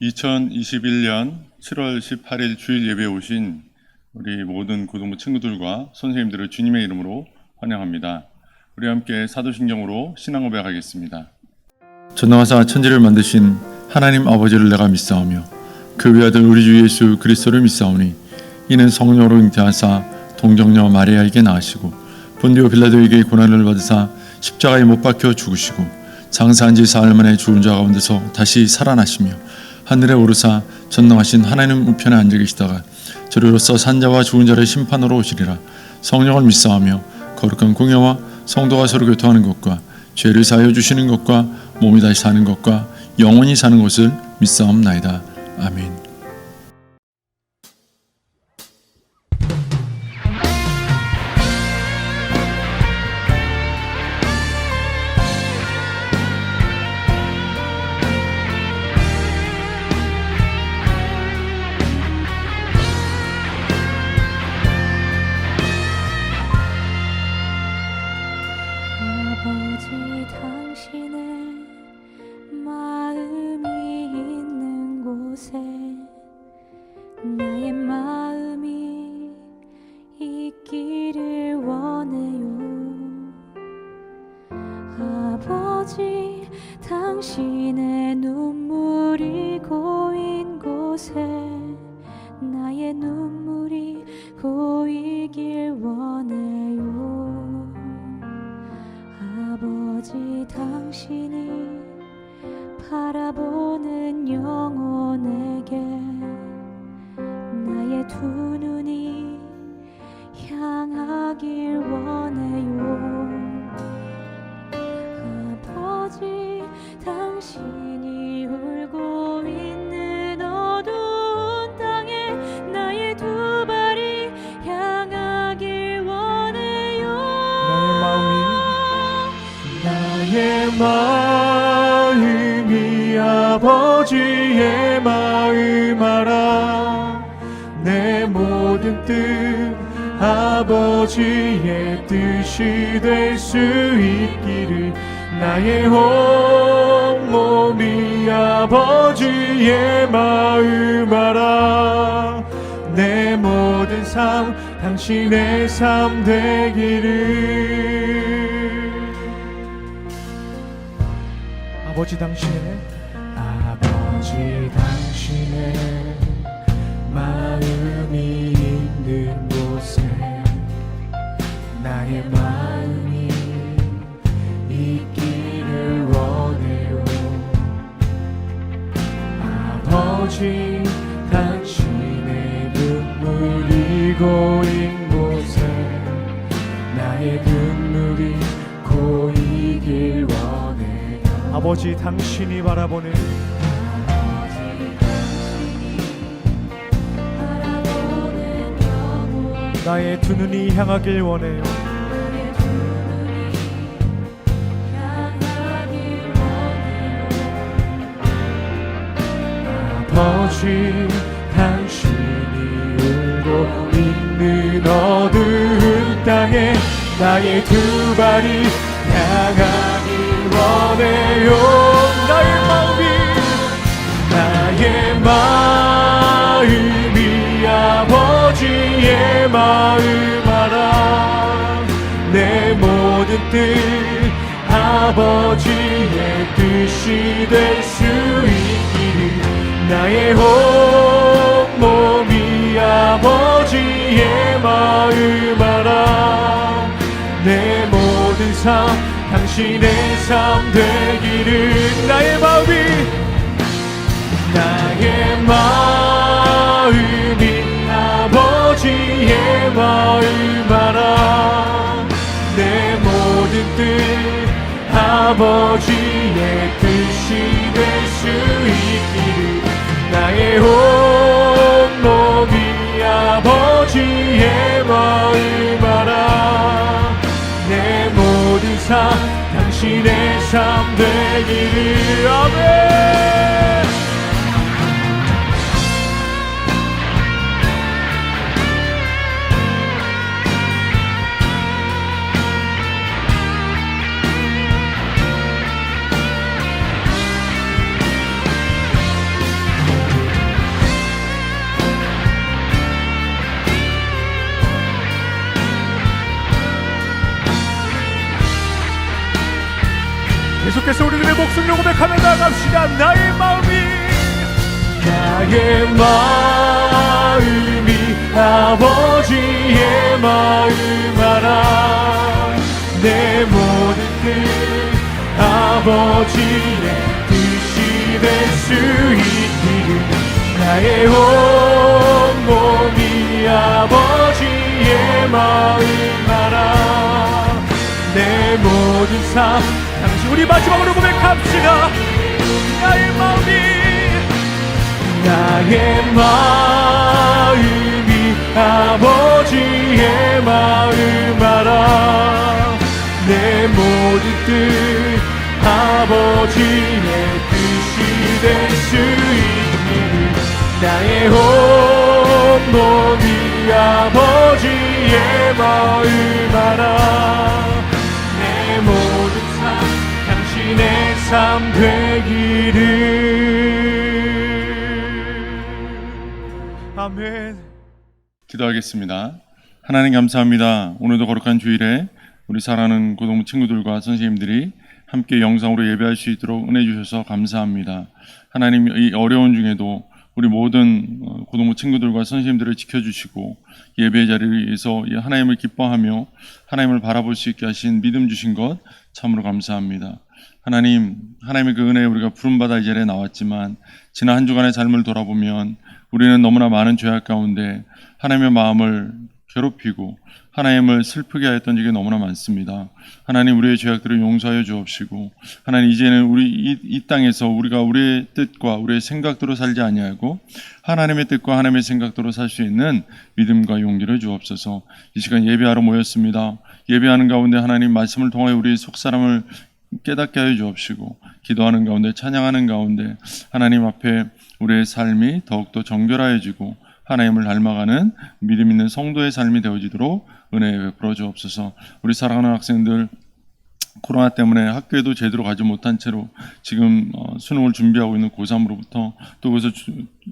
2021년 7월 18일 주일 예배에 오신 우리 모든 고등부 친구들과 선생님들을 주님의 이름으로 환영합니다. 우리 함께 사도신경으로 신앙 고백하겠습니다. 전능하사 천지를 만드신 하나님 아버지를 내가 믿사오며 그 외아들 우리 주 예수 그리스도를 믿사오니 이는 성령으로 잉태하사 동정녀 마리아에게 낳으시고 본디오 빌라도에게 고난을 받으사 십자가에 못 박혀 죽으시고 장사한 지 사흘 만에 죽은 자 가운데서 다시 살아나시며 하늘에 오르사 전능하신 하나님 우편에 앉아 계시다가 저리로서 산자와 죽은 자를 심판으로 오시리라. 성령을 믿사오며 거룩한 공예와 성도가 서로 교통하는 것과 죄를 사하여 주시는 것과 몸이 다시 사는 것과 영원히 사는 것을 믿사옵나이다. 아멘. 나의 마음이 있기를 원해요. 아버지, 당신의 눈물이 고인 곳에 나의 눈물이 고이길 원해요. 아버지, 당신이 바라보는 영혼에게 나의 두 눈이 향하길 원해요. 아버지, 당신이 울고 있는 어두운 땅에 나의 두 발이 향하길 원해요. 나의 마음이 아버지의 마음 알아. 내 모든 뜻 아버지의 뜻이 될 수 있기를. 나의 온몸이 아버지의 마음 알아. 내 모든 삶 당신의 삶 되기를. 아버지 당신의 마음이 있는 곳에 나의 마음이 있기를 원해요. 아버지, 당신의 눈물이 고인 곳에 나의 눈물이 고이길 원해요. 아버지, 당신이 바라보는 나의 두 눈이 향하길 원해요. 아버지, 당신이 울고 있는 어두운 땅에 나의 두 발이 향하길 원해요. 나의 마음이 아버지의 마음 알아. 내 모든 뜻 아버지의 뜻이 될 수 있기를. 나의 온몸이 아버지의 마음 알아. 내 모든 삶 당신의 삶 되기를. 나의 마음이 아버지의 마음 알아. 내 모든 뜻 아버지의 뜻이 될 수 있기를. 나의 온몸이 아버지의 마음 알아. 내 모든 삶 당신의 삶 되기를. 아멘. 목소리로 고백하며 나갑시다. 나의 마음이 아버지의 마음 알아. 내 모든 뜻 아버지의 뜻이 될 수 있기를. 나의 온 몸이 아버지의 마음 알아. 내 모든 삶 당신. 우리 마지막으로 고백합시다. 나의 마음이 아버지의 마음 알아. 내 모든 뜻 아버지의 뜻이 될 수 있기를. 나의 온 몸이 아버지의 마음 알아. 내 모든 삶 당신의 삶 되기를. 아멘. 기도하겠습니다. 하나님 감사합니다. 오늘도 거룩한 주일에 우리 사랑하는 고등부 친구들과 선생님들이 함께 영상으로 예배할 수 있도록 은혜 주셔서 감사합니다. 하나님, 이 어려운 중에도 우리 모든 고등부 친구들과 선생님들을 지켜주시고 예배 자리에서 하나님을 기뻐하며 하나님을 바라볼 수 있게 하신 믿음 주신 것 참으로 감사합니다. 하나님, 하나님의 그 은혜에 우리가 부름받아 이 자리에 나왔지만 지난 한 주간의 삶을 돌아보면 우리는 너무나 많은 죄악 가운데 하나님의 마음을 괴롭히고 하나님을 슬프게 하였던 적이 너무나 많습니다. 하나님, 우리의 죄악들을 용서하여 주옵시고 하나님, 이제는 우리 이 땅에서 우리가 우리의 뜻과 우리의 생각대로 살지 아니하고 하나님의 뜻과 하나님의 생각대로 살 수 있는 믿음과 용기를 주옵소서. 이 시간 예배하러 모였습니다. 예배하는 가운데 하나님 말씀을 통하여 우리 속사람을 깨닫게 하여 주옵시고 기도하는 가운데 찬양하는 가운데 하나님 앞에 우리의 삶이 더욱더 정결하여지고 하나님을 닮아가는 믿음 있는 성도의 삶이 되어지도록 은혜 베풀어 주옵소서. 우리 사랑하는 학생들, 코로나 때문에 학교에도 제대로 가지 못한 채로 지금 수능을 준비하고 있는 고3으로부터 또 거기서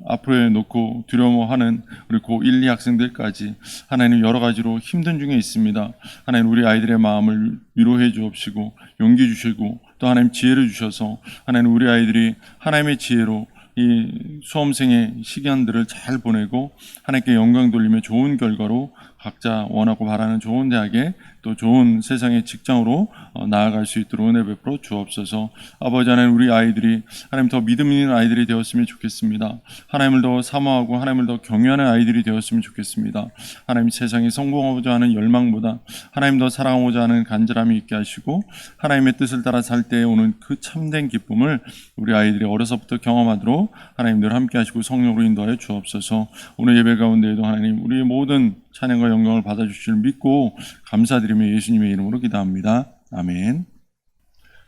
앞으로 놓고 두려워하는 우리 고1, 2 학생들까지 하나님 여러 가지로 힘든 중에 있습니다. 하나님, 우리 아이들의 마음을 위로해 주옵시고 용기 주시고 또 하나님 지혜를 주셔서 하나님, 우리 아이들이 하나님의 지혜로 이 수험생의 시간들을 잘 보내고 하나님께 영광 돌리며 좋은 결과로 각자 원하고 바라는 좋은 대학에 또 좋은 세상의 직장으로 나아갈 수 있도록 은혜 베풀어 주옵소서. 아버지 하나님, 우리 아이들이 하나님 더 믿음 있는 아이들이 되었으면 좋겠습니다. 하나님을 더 사모하고 하나님을 더 경외하는 아이들이 되었으면 좋겠습니다. 하나님, 세상에 성공하고자 하는 열망보다 하나님 더 사랑하고자 하는 간절함이 있게 하시고 하나님의 뜻을 따라 살 때 오는 그 참된 기쁨을 우리 아이들이 어려서부터 경험하도록 하나님 늘 함께 하시고 성령으로 인도하여 주옵소서. 오늘 예배 가운데에도 하나님, 우리의 모든 찬양과 영광을 받아주실 믿고 감사드리며 예수님의 이름으로 기도합니다. 아멘.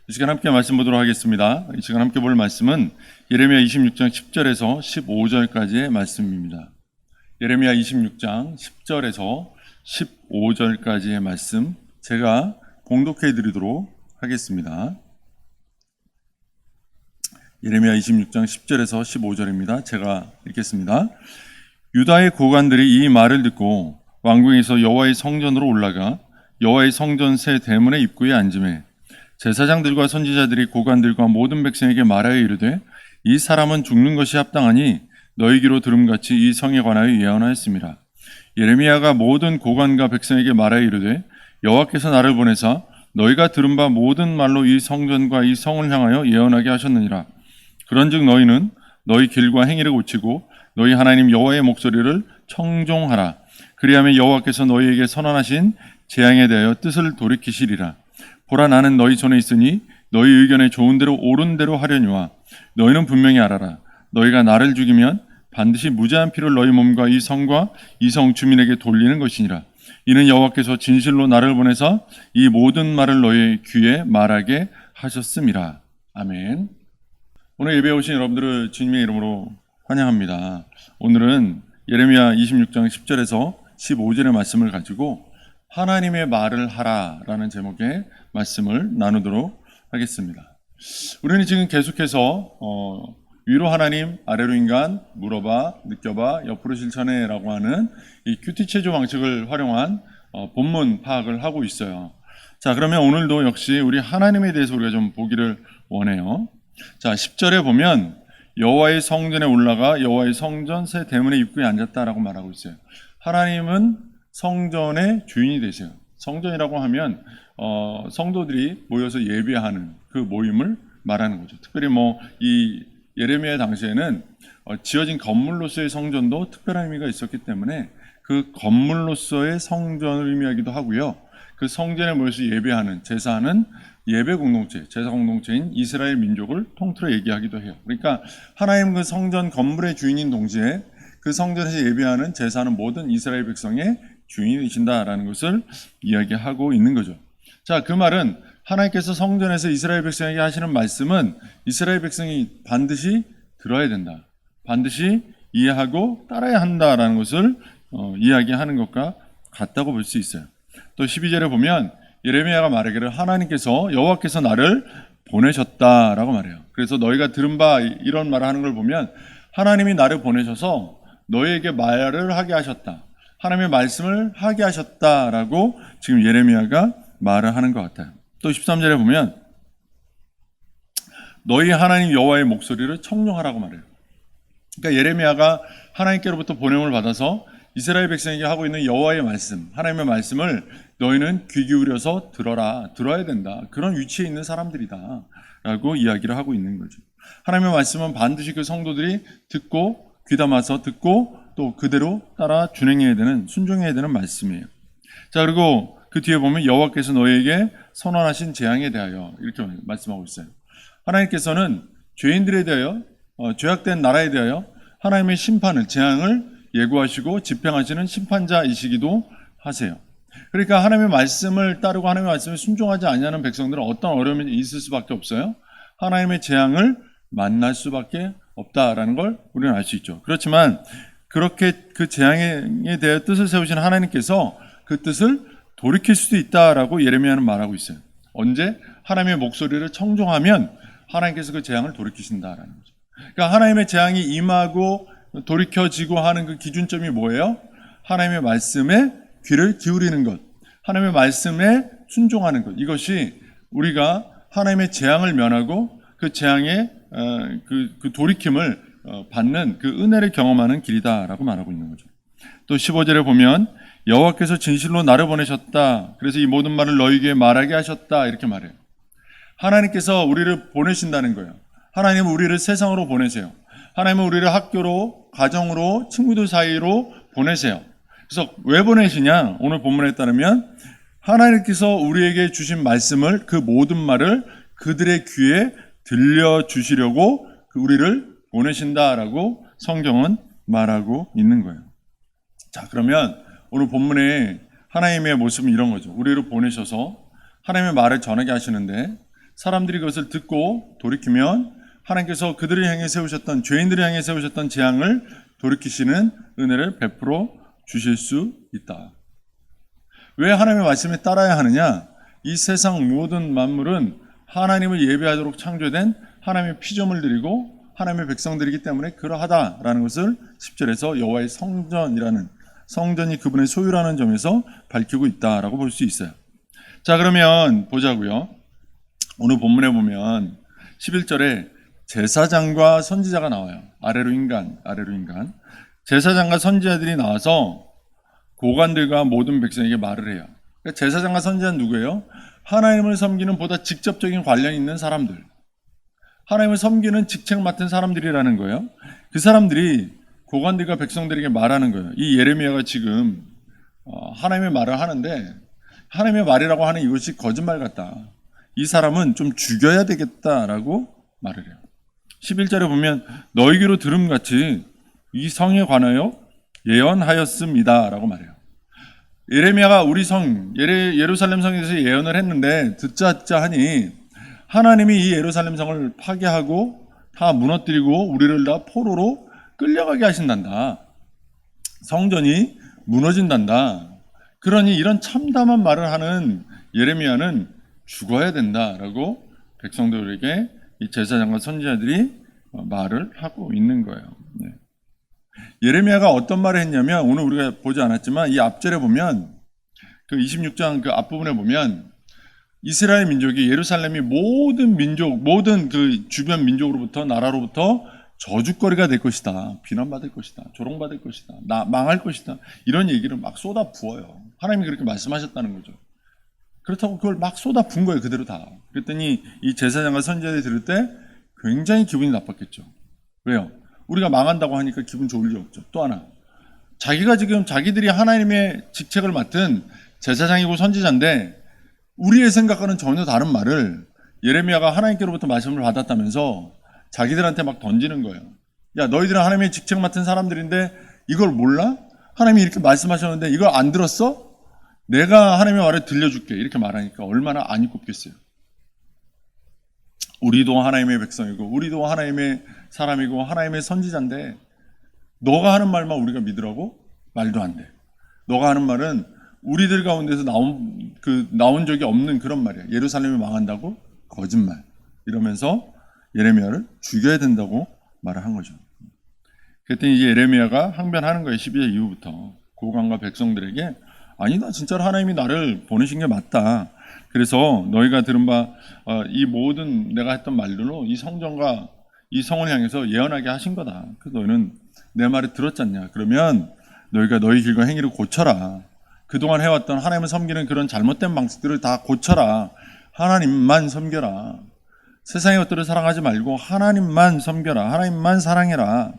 이 시간 함께 말씀 보도록 하겠습니다. 이 시간 함께 볼 말씀은 예레미야 26장 10절에서 15절까지의 말씀입니다. 예레미야 26장 10절에서 15절까지의 말씀 제가 봉독해 드리도록 하겠습니다. 예레미야 26장 10절에서 15절입니다. 제가 읽겠습니다. 유다의 고관들이 이 말을 듣고 왕궁에서 여호와의 성전으로 올라가 여호와의 성전 새 대문의 입구에 앉으매 제사장들과 선지자들이 고관들과 모든 백성에게 말하여 이르되 이 사람은 죽는 것이 합당하니 너희 귀로 들음같이 이 성에 관하여 예언하였습니다. 예레미야가 모든 고관과 백성에게 말하여 이르되 여호와께서 나를 보내사 너희가 들은 바 모든 말로 이 성전과 이 성을 향하여 예언하게 하셨느니라. 그런즉 너희는 너희 길과 행위를 고치고 너희 하나님 여호와의 목소리를 청종하라. 그리하면 여호와께서 너희에게 선언하신 재앙에 대하여 뜻을 돌이키시리라. 보라, 나는 너희 손에 있으니 너희 의견에 좋은 대로 옳은 대로 하려니와 너희는 분명히 알아라. 너희가 나를 죽이면 반드시 무죄한 피를 너희 몸과 이 성과 이 성 주민에게 돌리는 것이니라. 이는 여호와께서 진실로 나를 보내사 이 모든 말을 너희 귀에 말하게 하셨음이라. 아멘. 오늘 예배에 오신 여러분들을 주님의 이름으로 환영합니다. 오늘은 예레미야 26장 10절에서 15절의 말씀을 가지고 하나님의 말을 하라라는 제목의 말씀을 나누도록 하겠습니다. 우리는 지금 계속해서 위로 하나님, 아래로 인간, 물어봐, 느껴봐, 옆으로 실천해라고 하는 이 큐티 체조 방식을 활용한 본문 파악을 하고 있어요. 자, 그러면 오늘도 역시 우리 하나님에 대해서 우리가 좀 보기를 원해요. 자, 10절에 보면 여호와의 성전에 올라가 여호와의 성전 새 대문의 입구에 앉았다라고 말하고 있어요. 하나님은 성전의 주인이 되세요. 성전이라고 하면 성도들이 모여서 예배하는 그 모임을 말하는 거죠. 특별히 이 예레미야 당시에는 지어진 건물로서의 성전도 특별한 의미가 있었기 때문에 그 건물로서의 성전을 의미하기도 하고요. 그 성전에 모여서 예배하는, 제사하는 예배 공동체, 제사 공동체인 이스라엘 민족을 통틀어 얘기하기도 해요. 그러니까 하나님 그 성전 건물의 주인인 동시에 그 성전에서 예배하는, 제사하는 모든 이스라엘 백성의 주인이 되신다라는 것을 이야기하고 있는 거죠. 자, 그 말은 하나님께서 성전에서 이스라엘 백성에게 하시는 말씀은 이스라엘 백성이 반드시 들어야 된다. 반드시 이해하고 따라야 한다라는 것을 이야기하는 것과 같다고 볼 수 있어요. 또 12절에 보면 예레미야가 말하기를 하나님께서 여호와께서 나를 보내셨다라고 말해요. 그래서 너희가 들은 바 이런 말을 하는 걸 보면 하나님이 나를 보내셔서 너희에게 말을 하게 하셨다. 하나님의 말씀을 하게 하셨다라고 지금 예레미야가 말을 하는 것 같아요. 또 13절에 보면 너희 하나님 여호와의 목소리를 청룡하라고 말해요. 그러니까 예레미야가 하나님께로부터 보냄을 받아서 이스라엘 백성에게 하고 있는 여호와의 말씀, 하나님의 말씀을 너희는 귀 기울여서 들어야 된다. 그런 위치에 있는 사람들이다 라고 이야기를 하고 있는 거죠. 하나님의 말씀은 반드시 그 성도들이 듣고 귀담아서 듣고 또 그대로 따라 준행해야 되는, 순종해야 되는 말씀이에요. 자, 그리고 그 뒤에 보면 여호와께서 너희에게 선언하신 재앙에 대하여 이렇게 말씀하고 있어요. 하나님께서는 죄인들에 대하여, 죄악된 나라에 대하여 하나님의 심판을, 재앙을 예고하시고 집행하시는 심판자이시기도 하세요. 그러니까 하나님의 말씀을 따르고 하나님의 말씀에 순종하지 아니하는 백성들은 어떤 어려움이 있을 수밖에 없어요. 하나님의 재앙을 만날 수밖에 없다라는 걸 우리는 알 수 있죠. 그렇지만 그렇게 그 재앙에 대해 뜻을 세우신 하나님께서 그 뜻을 돌이킬 수도 있다라고 예레미야는 말하고 있어요. 언제? 하나님의 목소리를 청종하면 하나님께서 그 재앙을 돌이키신다라는 거죠. 그러니까 하나님의 재앙이 임하고 돌이켜지고 하는 그 기준점이 뭐예요? 하나님의 말씀에 귀를 기울이는 것, 하나님의 말씀에 순종하는 것. 이것이 우리가 하나님의 재앙을 면하고 그 재앙의 그 돌이킴을 받는 그 은혜를 경험하는 길이다라고 말하고 있는 거죠. 또 15절에 보면 여호와께서 진실로 나를 보내셨다. 그래서 이 모든 말을 너희에게 말하게 하셨다. 이렇게 말해요. 하나님께서 우리를 보내신다는 거예요. 하나님은 우리를 세상으로 보내세요. 하나님은 우리를 학교로, 가정으로, 친구들 사이로 보내세요. 그래서 왜 보내시냐? 오늘 본문에 따르면 하나님께서 우리에게 주신 말씀을, 그 모든 말을 그들의 귀에 들려주시려고 우리를 보내신다라고 성경은 말하고 있는 거예요. 자, 그러면 오늘 본문에 하나님의 모습은 이런 거죠. 우리를 보내셔서 하나님의 말을 전하게 하시는데 사람들이 그것을 듣고 돌이키면 하나님께서 그들을 향해 세우셨던, 죄인들을 향해 세우셨던 재앙을 돌이키시는 은혜를 베풀어 주실 수 있다. 왜 하나님의 말씀에 따라야 하느냐? 이 세상 모든 만물은 하나님을 예배하도록 창조된 하나님의 피조물 들이고 하나님의 백성들이기 때문에 그러하다라는 것을 10절에서 여호와의 성전이라는, 성전이 그분의 소유라는 점에서 밝히고 있다라고 볼 수 있어요. 자, 그러면 보자고요. 오늘 본문에 보면 11절에 제사장과 선지자가 나와요. 아래로 인간. 제사장과 선지자들이 나와서 고관들과 모든 백성에게 말을 해요. 그러니까 제사장과 선지자는 누구예요? 하나님을 섬기는 보다 직접적인 관련이 있는 사람들. 하나님을 섬기는 직책 맡은 사람들이라는 거예요. 그 사람들이 고관들과 백성들에게 말하는 거예요. 이 예레미야가 지금 하나님의 말을 하는데 하나님의 말이라고 하는 이것이 거짓말 같다. 이 사람은 좀 죽여야 되겠다라고 말을 해요. 11절에 보면 너희에게로 들음같이 이 성에 관하여 예언하였습니다 라고 말해요. 예레미야가 우리 성 예루살렘 성에 대해서 예언을 했는데 듣자 하니 하나님이 이 예루살렘 성을 파괴하고 다 무너뜨리고 우리를 다 포로로 끌려가게 하신단다. 성전이 무너진단다. 그러니 이런 참담한 말을 하는 예레미야는 죽어야 된다라고 백성들에게 이 제사장과 선지자들이 말을 하고 있는 거예요. 네. 예레미야가 어떤 말을 했냐면 오늘 우리가 보지 않았지만 이 앞절에 보면 그 26장 그 앞부분에 보면 이스라엘 민족이 예루살렘이 모든 민족, 모든 그 주변 민족으로부터 나라로부터 저주거리가 될 것이다. 비난받을 것이다. 조롱받을 것이다. 망할 것이다. 이런 얘기를 막 쏟아 부어요. 하나님이 그렇게 말씀하셨다는 거죠. 그렇다고 그걸 막 쏟아 부은 거예요. 그대로 다. 그랬더니 이 제사장과 선지자들이 들을 때 굉장히 기분이 나빴겠죠. 왜요? 우리가 망한다고 하니까 기분 좋을 리 없죠. 또 하나, 자기가 지금 자기들이 하나님의 직책을 맡은 제사장이고 선지자인데 우리의 생각과는 전혀 다른 말을 예레미야가 하나님께로부터 말씀을 받았다면서 자기들한테 막 던지는 거예요. 야, 너희들은 하나님의 직책 맡은 사람들인데 이걸 몰라? 하나님이 이렇게 말씀하셨는데 이걸 안 들었어? 내가 하나님의 말을 들려줄게. 이렇게 말하니까 얼마나 안이 꼽겠어요. 우리도 하나님의 백성이고 우리도 하나님의 사람이고 하나님의 선지자인데 너가 하는 말만 우리가 믿으라고? 말도 안 돼. 너가 하는 말은 우리들 가운데서 나온 적이 없는 그런 말이야. 예루살렘이 망한다고? 거짓말. 이러면서 예레미야를 죽여야 된다고 말을 한 거죠. 그랬더니 이제 예레미야가 항변하는 거예요. 12절 이후부터 고관과 백성들에게 아니다, 진짜로 하나님이 나를 보내신 게 맞다. 그래서 너희가 들은 바 이 모든 내가 했던 말들로 이 성전과 이 성을 향해서 예언하게 하신 거다. 그래서 너희는 내 말을 들었지 않냐. 그러면 너희가 너희 길과 행위를 고쳐라. 그동안 해왔던 하나님을 섬기는 그런 잘못된 방식들을 다 고쳐라. 하나님만 섬겨라. 세상의 것들을 사랑하지 말고 하나님만 섬겨라. 하나님만 사랑해라.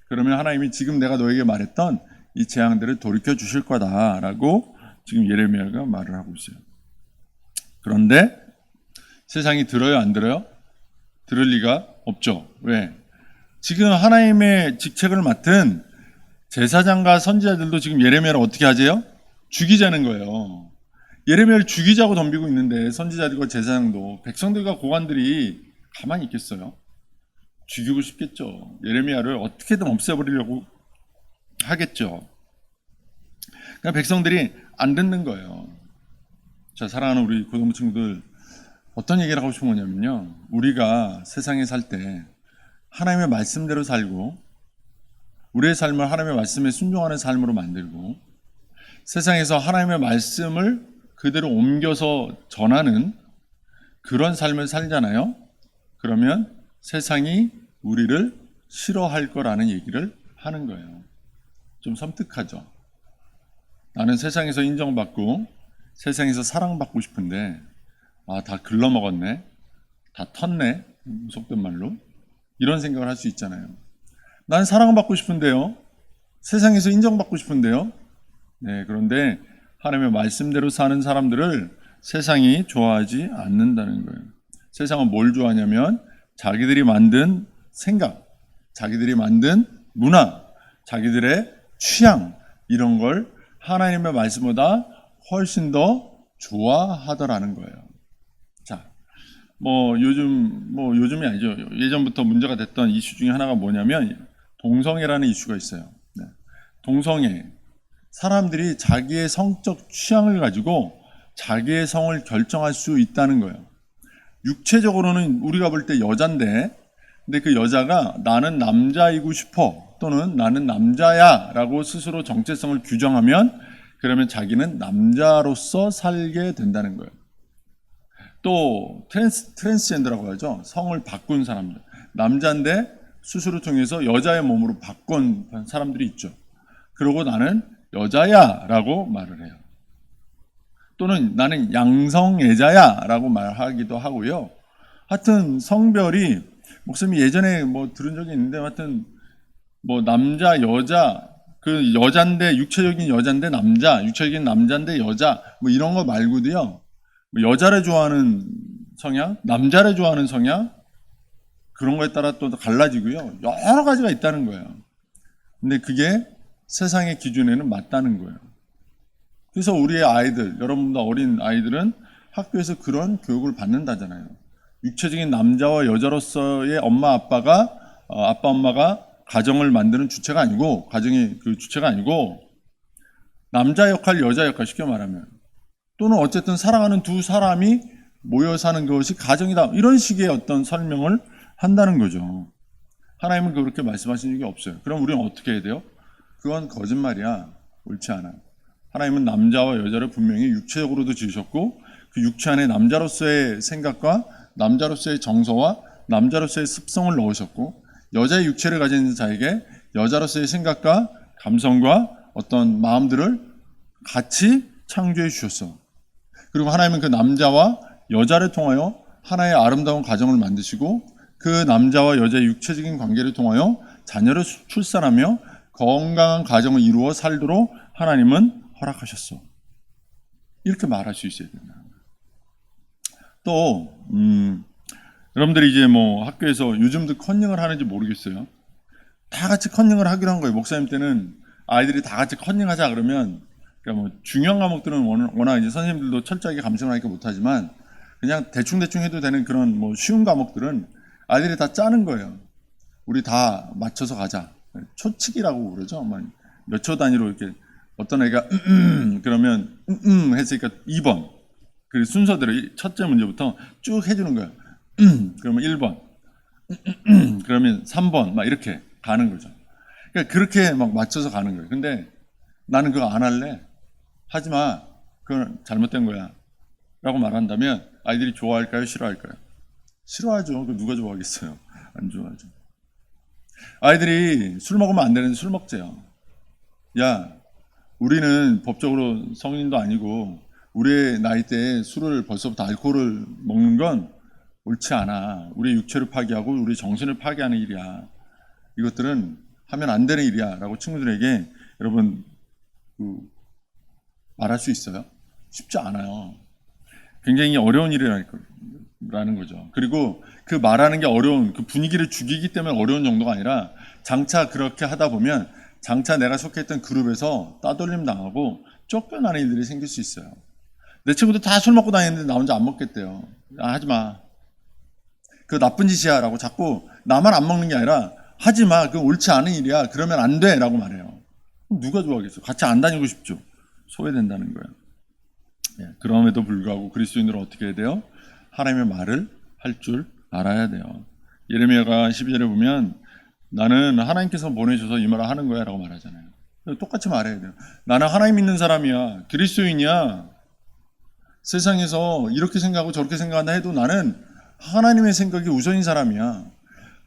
그러면 하나님이 지금 내가 너에게 말했던 이 재앙들을 돌이켜 주실 거다라고 지금 예레미야가 말을 하고 있어요. 그런데 세상이 들어요, 안 들어요? 들을 리가 없죠. 왜? 지금 하나님의 직책을 맡은 제사장과 선지자들도 지금 예레미야를 어떻게 하세요? 죽이자는 거예요. 예레미야를 죽이자고 덤비고 있는데 선지자들과 제사장도 백성들과 고관들이 가만히 있겠어요? 죽이고 싶겠죠. 예레미야를 어떻게든 없애버리려고 하겠죠. 그러니까 백성들이 안 듣는 거예요. 자, 사랑하는 우리 고등부 친구들, 어떤 얘기를 하고 싶은 거냐면요, 우리가 세상에 살 때 하나님의 말씀대로 살고 우리의 삶을 하나님의 말씀에 순종하는 삶으로 만들고 세상에서 하나님의 말씀을 그대로 옮겨서 전하는 그런 삶을 살잖아요. 그러면 세상이 우리를 싫어할 거라는 얘기를 하는 거예요. 좀 섬뜩하죠. 나는 세상에서 인정받고 세상에서 사랑받고 싶은데 다 글러먹었네, 다 텄네, 속된 말로 이런 생각을 할 수 있잖아요. 난 사랑받고 싶은데요, 세상에서 인정받고 싶은데요. 네, 그런데 하나님의 말씀대로 사는 사람들을 세상이 좋아하지 않는다는 거예요. 세상은 뭘 좋아하냐면 자기들이 만든 생각, 자기들이 만든 문화, 자기들의 취향, 이런 걸 하나님의 말씀보다 훨씬 더 좋아하더라는 거예요. 자, 요즘이 아니죠. 예전부터 문제가 됐던 이슈 중에 하나가 뭐냐면 동성애라는 이슈가 있어요. 네. 동성애. 사람들이 자기의 성적 취향을 가지고 자기의 성을 결정할 수 있다는 거예요. 육체적으로는 우리가 볼 때 여잔데, 근데 그 여자가 나는 남자이고 싶어 또는 나는 남자야 라고 스스로 정체성을 규정하면 그러면 자기는 남자로서 살게 된다는 거예요. 또 트랜스젠더라고 하죠. 성을 바꾼 사람들. 남자인데 수술을 통해서 여자의 몸으로 바꾼 사람들이 있죠. 그러고 나는 여자야 라고 말을 해요. 또는 나는 양성애자야 라고 말하기도 하고요. 하여튼 성별이, 목사님이 예전에 들은 적이 있는데, 하여튼 남자, 여자, 그 여잔데 육체적인 여잔데 남자, 육체적인 남잔데 여자, 이런 거 말고도요, 여자를 좋아하는 성향, 남자를 좋아하는 성향, 그런 거에 따라 또 갈라지고요. 여러 가지가 있다는 거예요. 근데 그게 세상의 기준에는 맞다는 거예요. 그래서 우리의 아이들, 여러분보다 어린 아이들은 학교에서 그런 교육을 받는다잖아요. 육체적인 남자와 여자로서의 아빠 엄마가 가정을 만드는 주체가 아니고, 가정이 그 주체가 아니고, 남자 역할, 여자 역할, 쉽게 말하면. 또는 어쨌든 사랑하는 두 사람이 모여 사는 것이 가정이다. 이런 식의 어떤 설명을 한다는 거죠. 하나님은 그렇게 말씀하신 적이 없어요. 그럼 우리는 어떻게 해야 돼요? 그건 거짓말이야. 옳지 않아. 하나님은 남자와 여자를 분명히 육체적으로도 지으셨고, 그 육체 안에 남자로서의 생각과 남자로서의 정서와 남자로서의 습성을 넣으셨고, 여자의 육체를 가진 자에게 여자로서의 생각과 감성과 어떤 마음들을 같이 창조해 주셨어. 그리고 하나님은 그 남자와 여자를 통하여 하나의 아름다운 가정을 만드시고, 그 남자와 여자의 육체적인 관계를 통하여 자녀를 출산하며 건강한 가정을 이루어 살도록 하나님은 허락하셨어. 이렇게 말할 수 있어야 된다. 또 여러분들이 이제 뭐 학교에서 요즘도 컨닝을 하는지 모르겠어요. 다 같이 컨닝을 하기로 한 거예요. 목사님 때는 아이들이 다 같이 컨닝하자 그러면, 그러니까 뭐 중요한 과목들은 워낙 이제 선생님들도 철저하게 감정을 하니까 못하지만, 그냥 대충 해도 되는 그런 뭐 쉬운 과목들은 아이들이 다 짜는 거예요. 우리 다 맞춰서 가자. 초치기라고 그러죠. 몇 초 단위로 이렇게 어떤 애가 그러면 했으니까 2번. 그 순서대로 첫째 문제부터 쭉 해주는 거예요. 그러면 1번. 그러면 3번. 막 이렇게 가는 거죠. 그러니까 그렇게 막 맞춰서 가는 거예요. 근데 나는 그거 안 할래. 하지 마. 그건 잘못된 거야. 라고 말한다면 아이들이 좋아할까요? 싫어할까요? 싫어하죠. 그 누가 좋아하겠어요? 안 좋아하죠. 아이들이 술 먹으면 안 되는데 술 먹재요. 야, 우리는 법적으로 성인도 아니고 우리의 나이대에 술을 벌써부터 알코올을 먹는 건 옳지 않아. 우리의 육체를 파괴하고 우리 정신을 파괴하는 일이야. 이것들은 하면 안 되는 일이야 라고 친구들에게 여러분 말할 수 있어요? 쉽지 않아요. 굉장히 어려운 일이라는 거죠. 그리고 그 말하는 게 어려운, 그 분위기를 죽이기 때문에 어려운 정도가 아니라 장차 그렇게 하다 보면 장차 내가 속했던 그룹에서 따돌림 당하고 쫓겨나는 일들이 생길 수 있어요. 내 친구들 다 술 먹고 다니는데 나 혼자 안 먹겠대요. 하지 마. 그거 나쁜 짓이야 라고 자꾸 나만 안 먹는 게 아니라 하지 마. 그건 옳지 않은 일이야. 그러면 안 돼 라고 말해요. 누가 좋아하겠어? 같이 안 다니고 싶죠. 소외된다는 거예요. 그럼에도 불구하고 그리스도인들은 어떻게 해야 돼요? 하나님의 말을 할 줄 알아야 돼요. 예레미야가 12절에 보면 나는 하나님께서 보내셔서 이 말을 하는 거야 라고 말하잖아요. 똑같이 말해야 돼요. 나는 하나님 믿는 사람이야. 그리스도인이야. 세상에서 이렇게 생각하고 저렇게 생각한다 해도 나는 하나님의 생각이 우선인 사람이야.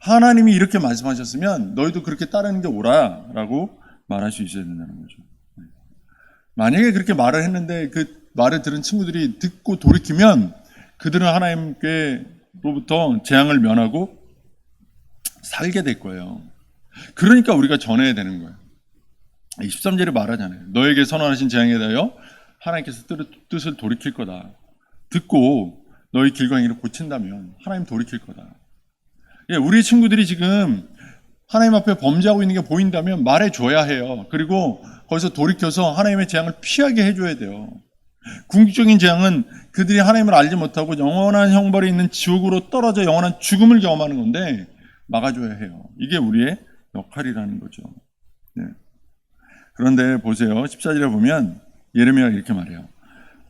하나님이 이렇게 말씀하셨으면 너희도 그렇게 따르는 게 옳아 라고 말할 수 있어야 된다는 거죠. 만약에 그렇게 말을 했는데 그 말을 들은 친구들이 듣고 돌이키면 그들은 하나님께로부터 재앙을 면하고 살게 될 거예요. 그러니까 우리가 전해야 되는 거예요. 13절에 말하잖아요. 너에게 선언하신 재앙에 대하여 하나님께서 뜻을 돌이킬 거다. 듣고 너희 길과 행위를 고친다면 하나님 돌이킬 거다. 우리 친구들이 지금 하나님 앞에 범죄하고 있는 게 보인다면 말해줘야 해요. 그리고 거기서 돌이켜서 하나님의 재앙을 피하게 해줘야 돼요. 궁극적인 재앙은 그들이 하나님을 알지 못하고 영원한 형벌이 있는 지옥으로 떨어져 영원한 죽음을 경험하는 건데 막아줘야 해요. 이게 우리의 역할이라는 거죠. 네. 그런데 보세요. 14절에 보면 예레미야가 이렇게 말해요.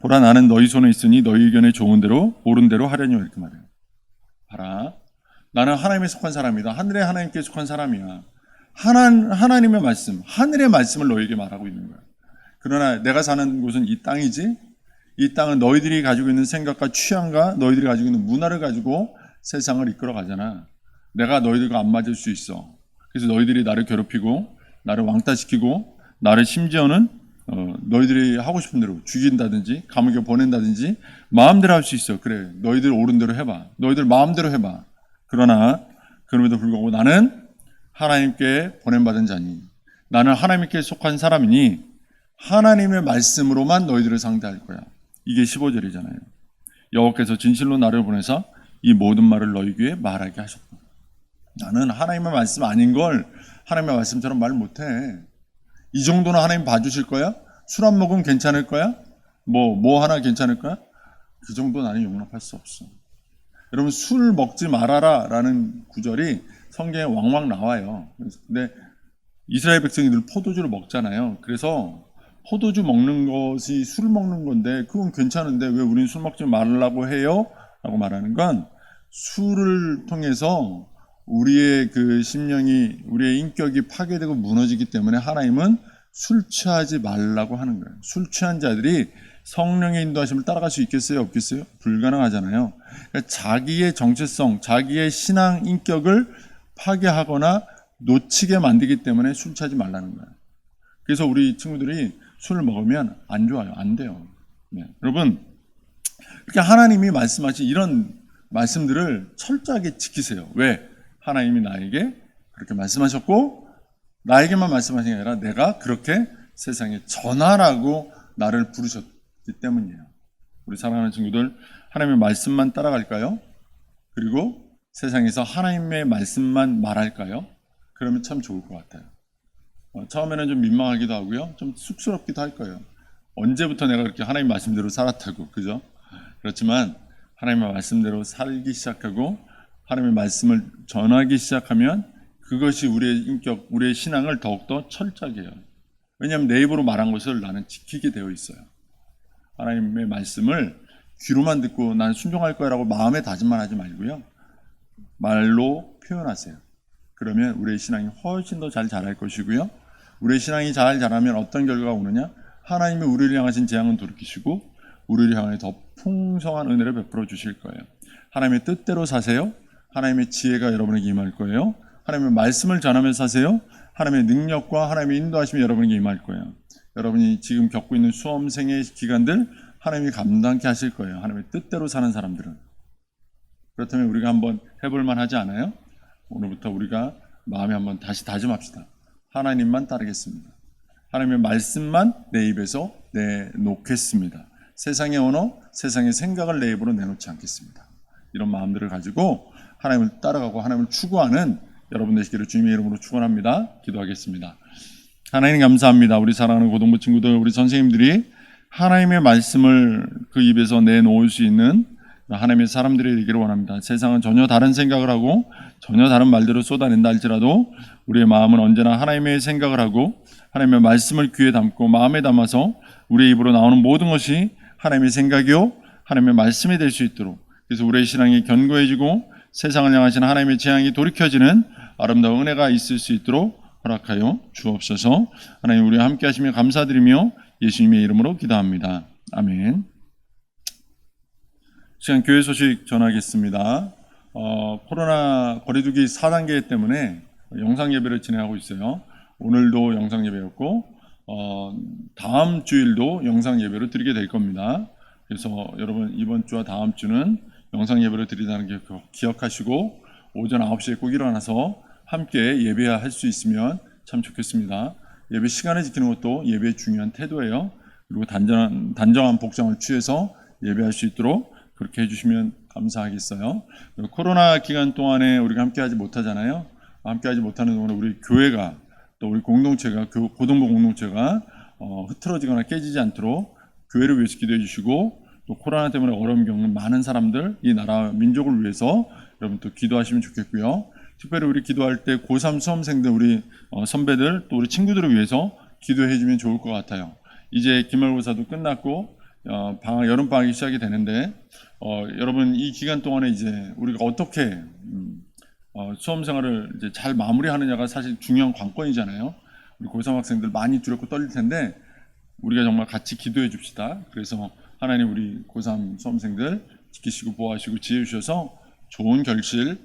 보라 나는 너희 손에 있으니 너희 의견에 좋은 대로 옳은 대로 하려니 이렇게 말해요. 봐라. 나는 하나님에 속한 사람이다. 하늘의 하나님께 속한 사람이야. 하나님의 말씀, 하늘의 말씀을 너희에게 말하고 있는 거야. 그러나 내가 사는 곳은 이 땅이지, 이 땅은 너희들이 가지고 있는 생각과 취향과 너희들이 가지고 있는 문화를 가지고 세상을 이끌어 가잖아. 내가 너희들과 안 맞을 수 있어. 그래서 너희들이 나를 괴롭히고 나를 왕따시키고 나를 심지어는 너희들이 하고 싶은 대로 죽인다든지 감옥에 보낸다든지 마음대로 할 수 있어. 그래, 너희들 옳은 대로 해봐. 너희들 마음대로 해봐. 그러나 그럼에도 불구하고 나는 하나님께 보냄받은 자니, 나는 하나님께 속한 사람이니 하나님의 말씀으로만 너희들을 상대할 거야. 이게 15절이잖아요. 여호와께서 진실로 나를 보내사 이 모든 말을 너희 귀에 말하게 하셨다. 나는 하나님의 말씀 아닌 걸 하나님의 말씀처럼 말 못해. 이 정도는 하나님 봐주실 거야? 술 안 먹으면 괜찮을 거야? 뭐 하나 괜찮을 거야? 그 정도 나는 용납할 수 없어. 여러분, 술 먹지 말아라 라는 구절이 성경에 왕왕 나와요. 근데 이스라엘 백성이들 포도주를 먹잖아요. 그래서 포도주 먹는 것이 술 먹는 건데 그건 괜찮은데 왜 우리는 술 먹지 말라고 해요? 라고 말하는 건 술을 통해서 우리의 그 심령이, 우리의 인격이 파괴되고 무너지기 때문에 하나님은 술 취하지 말라고 하는 거예요. 술 취한 자들이 성령의 인도하심을 따라갈 수 있겠어요? 없겠어요? 불가능하잖아요. 그러니까 자기의 정체성, 자기의 신앙 인격을 파괴하거나 놓치게 만들기 때문에 술 취하지 말라는 거예요. 그래서 우리 친구들이 술을 먹으면 안 좋아요. 안 돼요. 네. 여러분, 이렇게 하나님이 말씀하신 이런 말씀들을 철저하게 지키세요. 왜? 하나님이 나에게 그렇게 말씀하셨고 나에게만 말씀하신 게 아니라 내가 그렇게 세상에 전하라고 나를 부르셨기 때문이에요. 우리 사랑하는 친구들, 하나님의 말씀만 따라갈까요? 그리고 세상에서 하나님의 말씀만 말할까요? 그러면 참 좋을 것 같아요. 처음에는 좀 민망하기도 하고요. 좀 쑥스럽기도 할 거예요. 언제부터 내가 그렇게 하나님 말씀대로 살았다고, 그죠? 그렇지만 하나님의 말씀대로 살기 시작하고 하나님의 말씀을 전하기 시작하면 그것이 우리의 인격, 우리의 신앙을 더욱더 철저하게 해요. 왜냐하면 내 입으로 말한 것을 나는 지키게 되어 있어요. 하나님의 말씀을 귀로만 듣고 난 순종할 거야 라고 마음에 다짐만 하지 말고요. 말로 표현하세요. 그러면 우리의 신앙이 훨씬 더 잘 자랄 것이고요. 우리의 신앙이 잘 자라면 어떤 결과가 오느냐? 하나님이 우리를 향하신 재앙은 돌이키시고 우리를 향해 더 풍성한 은혜를 베풀어 주실 거예요. 하나님의 뜻대로 사세요. 하나님의 지혜가 여러분에게 임할 거예요. 하나님의 말씀을 전하면서 사세요. 하나님의 능력과 하나님의 인도하심이 여러분에게 임할 거예요. 여러분이 지금 겪고 있는 수험생의 기간들 하나님이 감당케 하실 거예요. 하나님의 뜻대로 사는 사람들은. 그렇다면 우리가 한번 해볼 만하지 않아요? 오늘부터 우리가 마음에 한번 다시 다짐합시다. 하나님만 따르겠습니다. 하나님의 말씀만 내 입에서 내놓겠습니다. 세상의 언어, 세상의 생각을 내 입으로 내놓지 않겠습니다. 이런 마음들을 가지고 하나님을 따라가고 하나님을 추구하는 여러분 되시기를 주님의 이름으로 축원합니다. 기도하겠습니다. 하나님 감사합니다. 우리 사랑하는 고등부 친구들, 우리 선생님들이 하나님의 말씀을 그 입에서 내놓을 수 있는 하나님의 사람들이 되기를 원합니다. 세상은 전혀 다른 생각을 하고 전혀 다른 말들을 쏟아낸다 할지라도 우리의 마음은 언제나 하나님의 생각을 하고 하나님의 말씀을 귀에 담고 마음에 담아서 우리의 입으로 나오는 모든 것이 하나님의 생각이요 하나님의 말씀이 될 수 있도록, 그래서 우리의 신앙이 견고해지고 세상을 향하신 하나님의 재앙이 돌이켜지는 아름다운 은혜가 있을 수 있도록 허락하여 주옵소서. 하나님, 우리와 함께 하시며 감사드리며 예수님의 이름으로 기도합니다. 아멘. 시간 교회 소식 전하겠습니다. 코로나 거리두기 4단계 때문에 영상 예배를 진행하고 있어요. 오늘도 영상 예배였고 다음 주일도 영상 예배를 드리게 될 겁니다. 그래서 여러분 이번 주와 다음 주는 영상 예배를 드리다는 게 기억하시고 오전 9시에 꼭 일어나서 함께 예배할 수 있으면 참 좋겠습니다. 예배 시간을 지키는 것도 예배의 중요한 태도예요. 그리고 단정한 복장을 취해서 예배할 수 있도록 그렇게 해주시면 감사하겠어요. 코로나 기간 동안에 우리가 함께하지 못하잖아요. 함께하지 못하는 동안에 우리 교회가 또 우리 공동체가 고등부 공동체가 흐트러지거나 깨지지 않도록 교회를 위해서 기도해 주시고 또 코로나 때문에 어려움 겪는 많은 사람들, 이 나라 민족을 위해서 여러분 또 기도하시면 좋겠고요. 특별히 우리 기도할 때 고3 수험생들, 우리 선배들 또 우리 친구들을 위해서 기도해 주면 좋을 것 같아요. 이제 기말고사도 끝났고 여름 방학이 시작이 되는데 여러분 이 기간 동안에 이제 우리가 어떻게 수험 생활을 이제 잘 마무리하느냐가 사실 중요한 관건이잖아요. 우리 고3 학생들 많이 두렵고 떨릴 텐데 우리가 정말 같이 기도해 줍시다. 그래서 하나님 우리 고3 수험생들 지키시고 보호하시고 지혜 주셔서 좋은 결실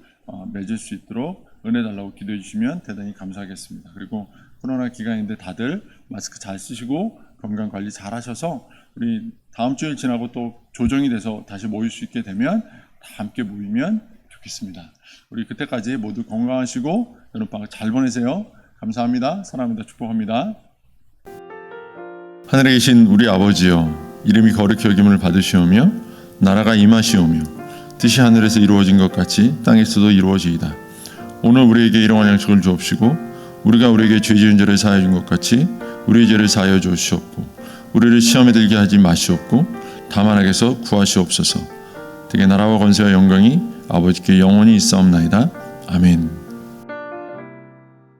맺을 수 있도록 은혜 달라고 기도해 주시면 대단히 감사하겠습니다. 그리고 코로나 기간인데 다들 마스크 잘 쓰시고 건강 관리 잘 하셔서 우리 다음 주일 지나고 또 조정이 돼서 다시 모일 수 있게 되면 다 함께 모이면 좋겠습니다. 우리 그때까지 모두 건강하시고 여름방학 잘 보내세요. 감사합니다. 사랑합니다. 축복합니다. 하늘에 계신 우리 아버지여, 이름이 거룩히 여김을 받으시오며 나라가 임하시오며 뜻이 하늘에서 이루어진 것 같이 땅에서도 이루어지이다. 오늘 우리에게 일용할 양식을 주옵시고 우리가 우리에게 죄 지은 자를 사하여 준 것 같이 우리의 죄를 사하여 주시옵고 우리를 시험에 들게 하지 마시옵고 다만 악에서 구하시옵소서. 되게 나라와 권세와 영광이 아버지께 영원히 있사옵나이다. 아멘.